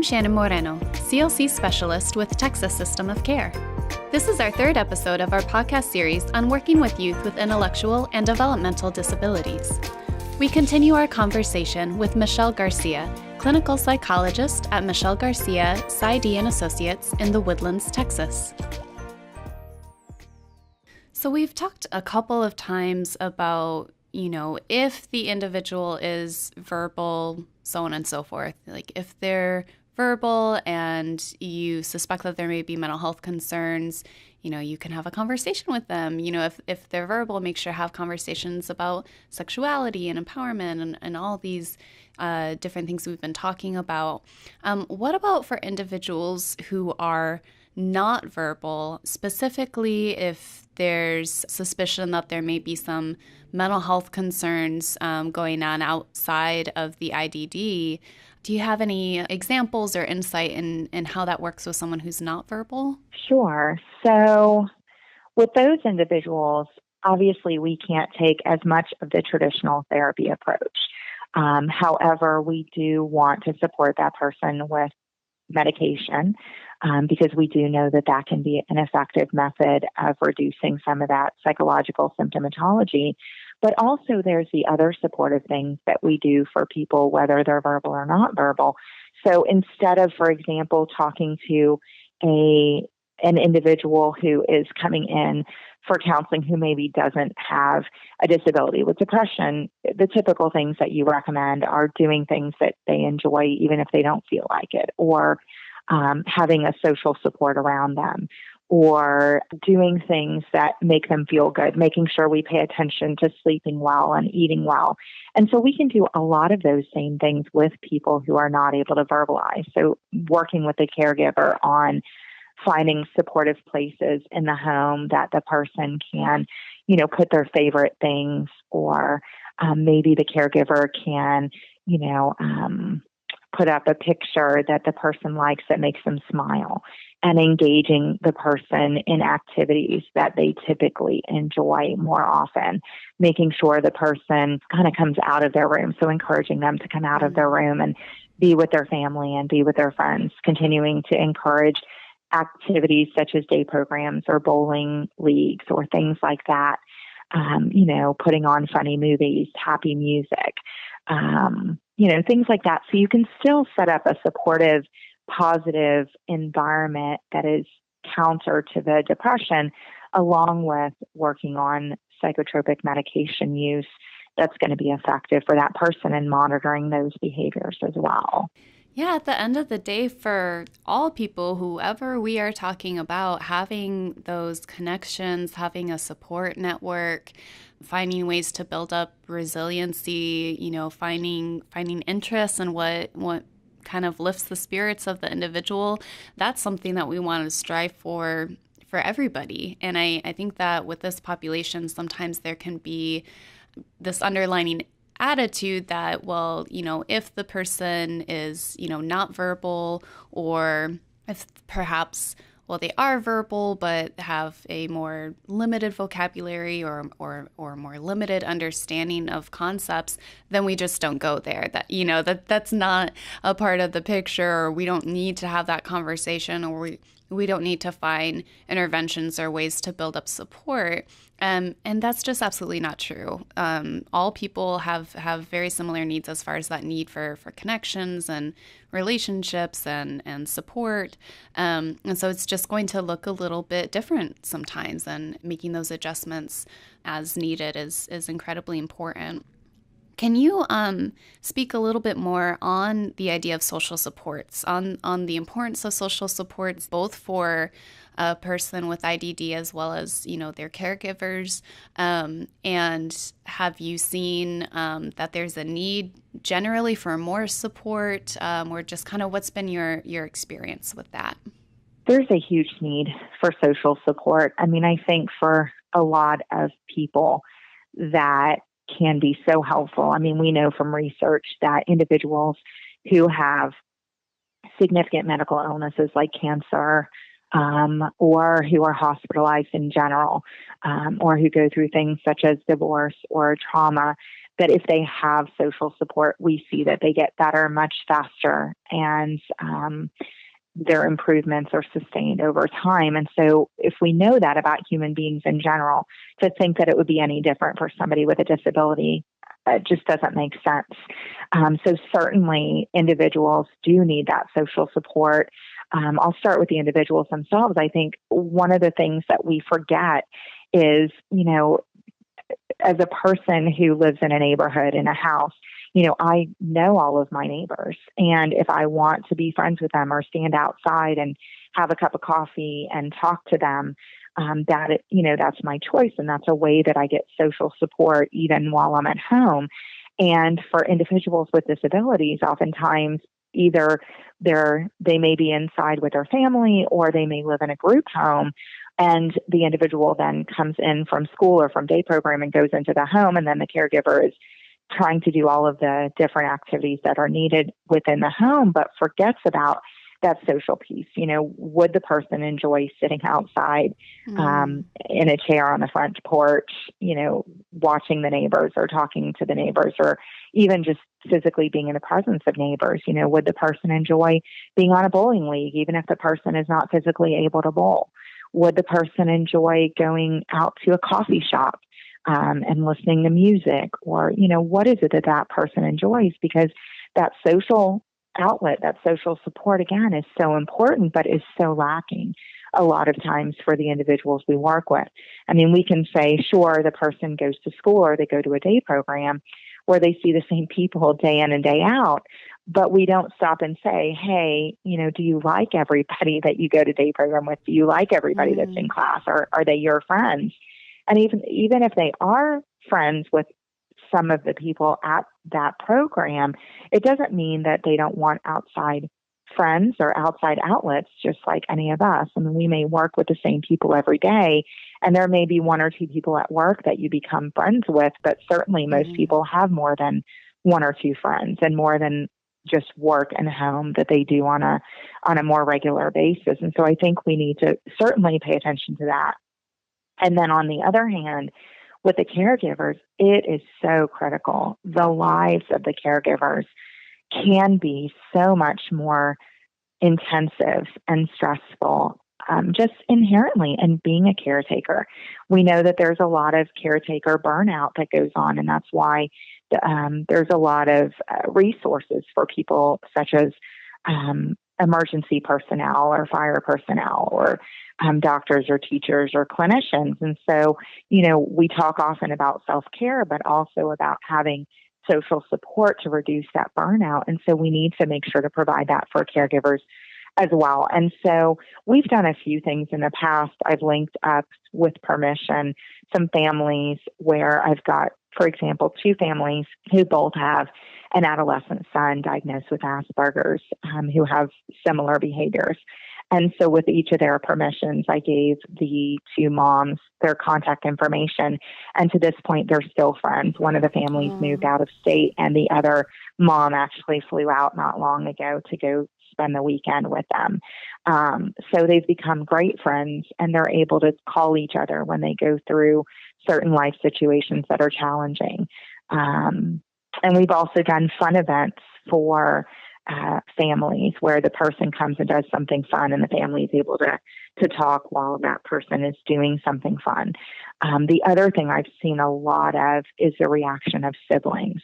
I'm Shannon Moreno, CLC specialist with Texas System of Care. This is our third episode of our podcast series on working with youth with intellectual and developmental disabilities. We continue our conversation with Michelle Garcia, clinical psychologist at Michelle Garcia, Psy.D and Associates in the Woodlands, Texas. So we've talked a couple of times about, if the individual is verbal, so on and so forth. Like if they're verbal and you suspect that there may be mental health concerns, you can have a conversation with them. If they're verbal, make sure to have conversations about sexuality and empowerment and all these different things we've been talking about. What about for individuals who are not verbal, specifically if there's suspicion that there may be some mental health concerns going on outside of the IDD? Do you have any examples or insight in how that works with someone who's not verbal? Sure. So with those individuals, obviously we can't take as much of the traditional therapy approach. However, we do want to support that person with medication because we do know that that can be an effective method of reducing some of that psychological symptomatology. But also there's the other supportive things that we do for people, whether they're verbal or not verbal. So instead of, for example, talking to an individual who is coming in for counseling who maybe doesn't have a disability with depression, the typical things that you recommend are doing things that they enjoy even if they don't feel like it, or having a social support around them, or doing things that make them feel good, making sure we pay attention to sleeping well and eating well. And so we can do a lot of those same things with people who are not able to verbalize. So working with the caregiver on finding supportive places in the home that the person can, put their favorite things, or maybe the caregiver can, put up a picture that the person likes that makes them smile, and engaging the person in activities that they typically enjoy more often, making sure the person kind of comes out of their room. So encouraging them to come out of their room and be with their family and be with their friends, continuing to encourage activities such as day programs or bowling leagues or things like that, putting on funny movies, happy music, things like that. So you can still set up a supportive, positive environment that is counter to the depression, along with working on psychotropic medication use that's going to be effective for that person and monitoring those behaviors as well. Yeah, at the end of the day, for all people, whoever we are talking about, having those connections, having a support network, finding ways to build up resiliency, finding interest in what kind of lifts the spirits of the individual, that's something that we want to strive for everybody. And I think that with this population, sometimes there can be this underlining attitude that, well, if the person is, not verbal, or if perhaps, they are verbal but have a more limited vocabulary or more limited understanding of concepts, then we just don't go there. That, that's not a part of the picture, or we don't need to have that conversation, or we don't need to find interventions or ways to build up support. And that's just absolutely not true. All people have very similar needs as far as that need for connections and relationships and support. And so it's just going to look a little bit different sometimes, and making those adjustments as needed is incredibly important. Can you speak a little bit more on the idea of social supports, on the importance of social supports, both for a person with IDD as well as, their caregivers? And have you seen that there's a need generally for more support, or just kind of what's been your experience with that? There's a huge need for social support. I mean, I think for a lot of people that can be so helpful. I mean, we know from research that individuals who have significant medical illnesses like cancer, or who are hospitalized in general, or who go through things such as divorce or trauma, that if they have social support, we see that they get better much faster, and their improvements are sustained over time. And so if we know that about human beings in general, to think that it would be any different for somebody with a disability, it just doesn't make sense. So certainly individuals do need that social support. I'll start with the individuals themselves. I think one of the things that we forget is, as a person who lives in a neighborhood, in a house, I know all of my neighbors. And if I want to be friends with them or stand outside and have a cup of coffee and talk to them, that's my choice. And that's a way that I get social support even while I'm at home. And for individuals with disabilities, oftentimes either they may be inside with their family, or they may live in a group home. And the individual then comes in from school or from day program and goes into the home. And then the caregiver is trying to do all of the different activities that are needed within the home, but forgets about that social piece. Would the person enjoy sitting outside in a chair on the front porch, watching the neighbors or talking to the neighbors, or even just physically being in the presence of neighbors? Would the person enjoy being on a bowling league, even if the person is not physically able to bowl? Would the person enjoy going out to a coffee shop and listening to music? Or, what is it that person enjoys? Because that social outlet, that social support, again, is so important, but is so lacking a lot of times for the individuals we work with. I mean, we can say, sure, the person goes to school or they go to a day program where they see the same people day in and day out, but we don't stop and say, hey, do you like everybody that you go to day program with? Do you like everybody that's in class? Or are they your friends? And even if they are friends with some of the people at that program, it doesn't mean that they don't want outside friends or outside outlets, just like any of us. I mean, we may work with the same people every day, and there may be one or two people at work that you become friends with, but certainly most people have more than one or two friends, and more than just work and home that they do on a more regular basis. And so I think we need to certainly pay attention to that. And then on the other hand, with the caregivers, it is so critical. The lives of the caregivers can be so much more intensive and stressful, just inherently in being a caretaker. We know that there's a lot of caretaker burnout that goes on, and that's why there's a lot of resources for people such as emergency personnel or fire personnel or doctors or teachers or clinicians. And so, we talk often about self-care, but also about having social support to reduce that burnout. And so we need to make sure to provide that for caregivers as well. And so we've done a few things in the past. I've linked up, with permission, some families where I've got, for example, two families who both have an adolescent son diagnosed with Asperger's, who have similar behaviors. And so with each of their permissions, I gave the two moms their contact information. And to this point, they're still friends. One of the families moved out of state, and the other mom actually flew out not long ago to go spend the weekend with them. So they've become great friends, and they're able to call each other when they go through certain life situations that are challenging. And we've also done fun events for families where the person comes and does something fun, and the family is able to talk while that person is doing something fun. The other thing I've seen a lot of is the reaction of siblings.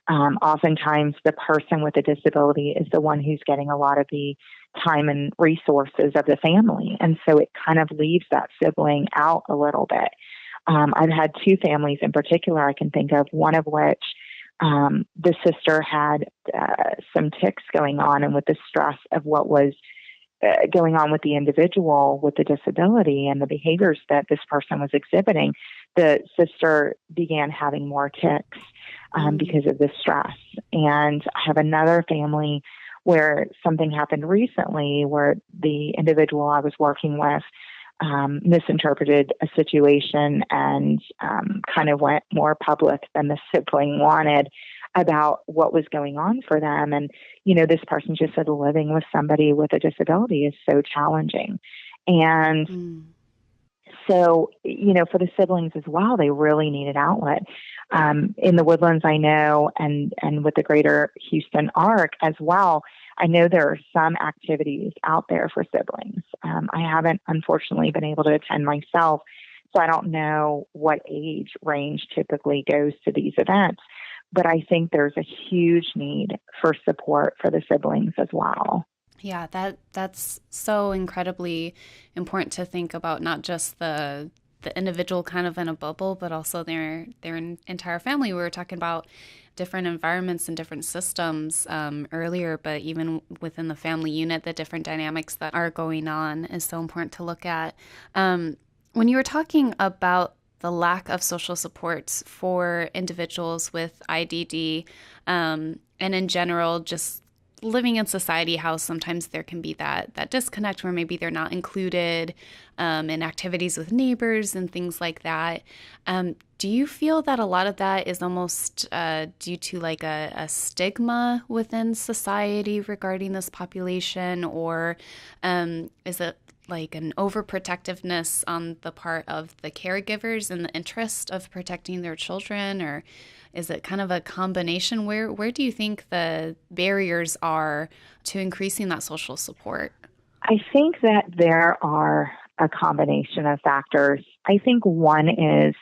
Oftentimes the person with a disability is the one who's getting a lot of the time and resources of the family. And so it kind of leaves that sibling out a little bit. I've had two families in particular I can think of, one of which the sister had some tics going on, and with the stress of what was going on with the individual with the disability and the behaviors that this person was exhibiting, the sister began having more tics because of the stress. And I have another family where something happened recently where the individual I was working with misinterpreted a situation and kind of went more public than the sibling wanted about what was going on for them. And, this person just said living with somebody with a disability is so challenging. And So, for the siblings as well, they really need an outlet. In the Woodlands, I know, and with the greater Houston arc as well, I know there are some activities out there for siblings. I haven't, unfortunately, been able to attend myself, so I don't know what age range typically goes to these events. But I think there's a huge need for support for the siblings as well. Yeah, that's so incredibly important to think about, not just the individual kind of in a bubble, but also their entire family. We were talking about different environments and different systems earlier, but even within the family unit, the different dynamics that are going on is so important to look at. When you were talking about the lack of social supports for individuals with IDD, and in general, just living in society, how sometimes there can be that disconnect where maybe they're not included in activities with neighbors and things like that. Do you feel that a lot of that is almost due to like a stigma within society regarding this population, or is it like an overprotectiveness on the part of the caregivers in the interest of protecting their children, or is it kind of a combination? Where do you think the barriers are to increasing that social support? I think that there are a combination of factors. I think one is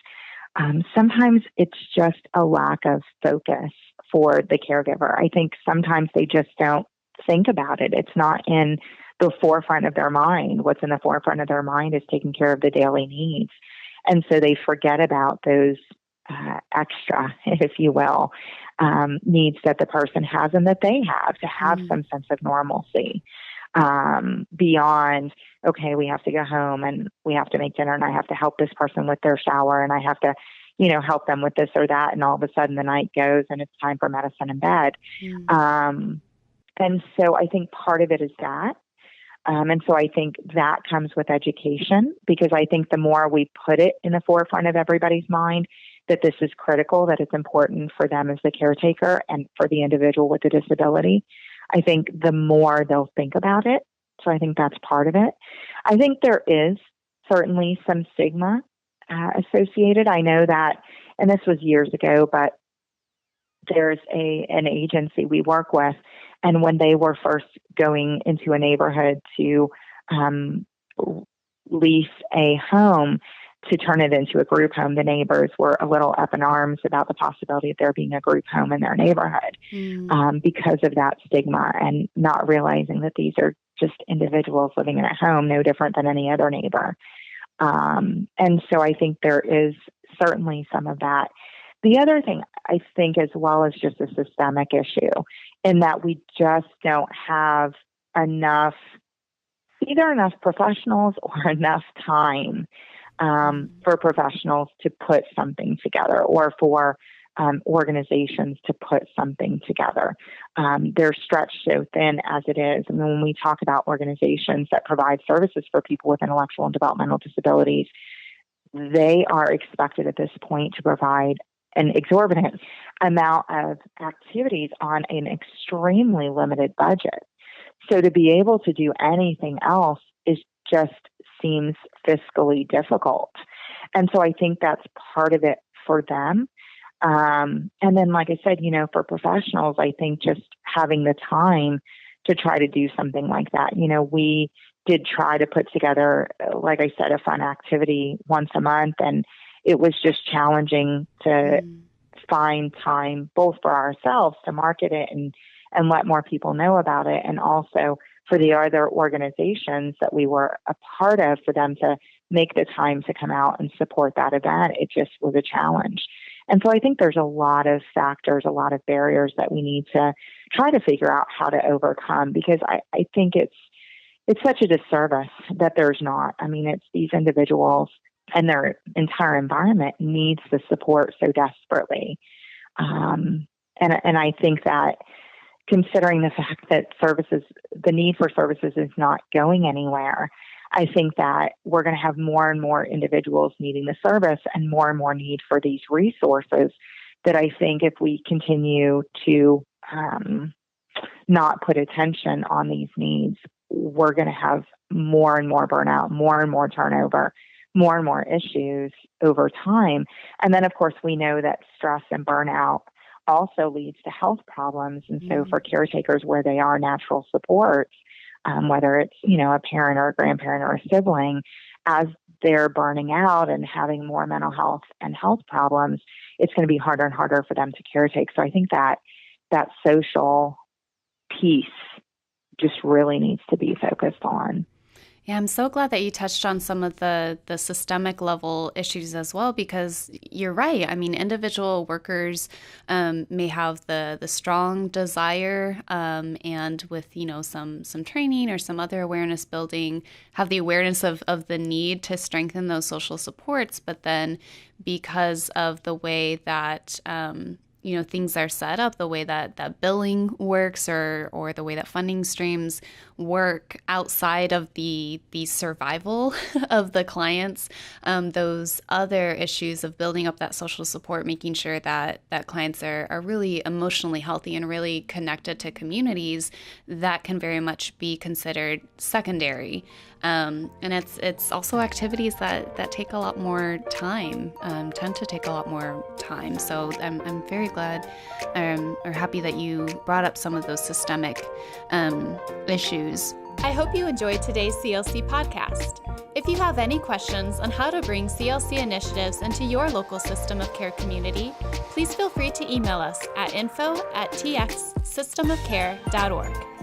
sometimes it's just a lack of focus for the caregiver. I think sometimes they just don't think about it. It's not in the forefront of their mind. What's in the forefront of their mind is taking care of the daily needs. And so they forget about those extra, if you will, needs that the person has and that they have to have some sense of normalcy beyond, okay, we have to go home and we have to make dinner and I have to help this person with their shower and I have to, help them with this or that. And all of a sudden the night goes and it's time for medicine in bed. And so I think part of it is that. And so I think that comes with education, because I think the more we put it in the forefront of everybody's mind that this is critical, that it's important for them as the caretaker and for the individual with the disability, I think the more they'll think about it. So I think that's part of it. I think there is certainly some stigma associated. I know that, and this was years ago, but there's an agency we work with, and when they were first going into a neighborhood to lease a home to turn it into a group home, the neighbors were a little up in arms about the possibility of there being a group home in their neighborhood because of that stigma, and not realizing that these are just individuals living in a home, no different than any other neighbor. And so I think there is certainly some of that. The other thing I think as well is just a systemic issue, in that we just don't have either enough professionals or enough time for professionals to put something together, or for organizations to put something together. They're stretched so thin as it is. And when we talk about organizations that provide services for people with intellectual and developmental disabilities, they are expected at this point to provide an exorbitant amount of activities on an extremely limited budget. So to be able to do anything else just seems fiscally difficult. And so I think that's part of it for them. And then, like I said, for professionals, I think just having the time to try to do something like that. We did try to put together, like I said, a fun activity once a month, and it was just challenging to find time both for ourselves to market it and let more people know about it, and also for the other organizations that we were a part of, for them to make the time to come out and support that event. It just was a challenge. And so I think there's a lot of factors, a lot of barriers that we need to try to figure out how to overcome, because I think it's such a disservice that there's not. I mean, it's these individuals and their entire environment needs the support so desperately. And I think that, considering the fact that the need for services is not going anywhere, I think that we're going to have more and more individuals needing the service and more need for these resources, that I think if we continue to not put attention on these needs, we're going to have more and more burnout, more and more turnover, more and more issues over time. And then, of course, we know that stress and burnout also leads to health problems. And so for caretakers where they are natural supports, whether it's, a parent or a grandparent or a sibling, as they're burning out and having more mental health and health problems, it's going to be harder and harder for them to caretake. So I think that social piece just really needs to be focused on. Yeah, I'm so glad that you touched on some of the systemic level issues as well, because you're right. I mean, individual workers may have the strong desire and with, some training or some other awareness building, have the awareness of the need to strengthen those social supports. But then because of the way that things are set up, the way that billing works or the way that funding streams work outside of the survival of the clients, those other issues of building up that social support, making sure that clients are really emotionally healthy and really connected to communities, that can very much be considered secondary. And it's also activities that take a lot more time, tend to take a lot more time. So I'm very glad or happy that you brought up some of those systemic issues. I hope you enjoyed today's CLC podcast. If you have any questions on how to bring CLC initiatives into your local system of care community, please feel free to email us at info@txsystemofcare.org.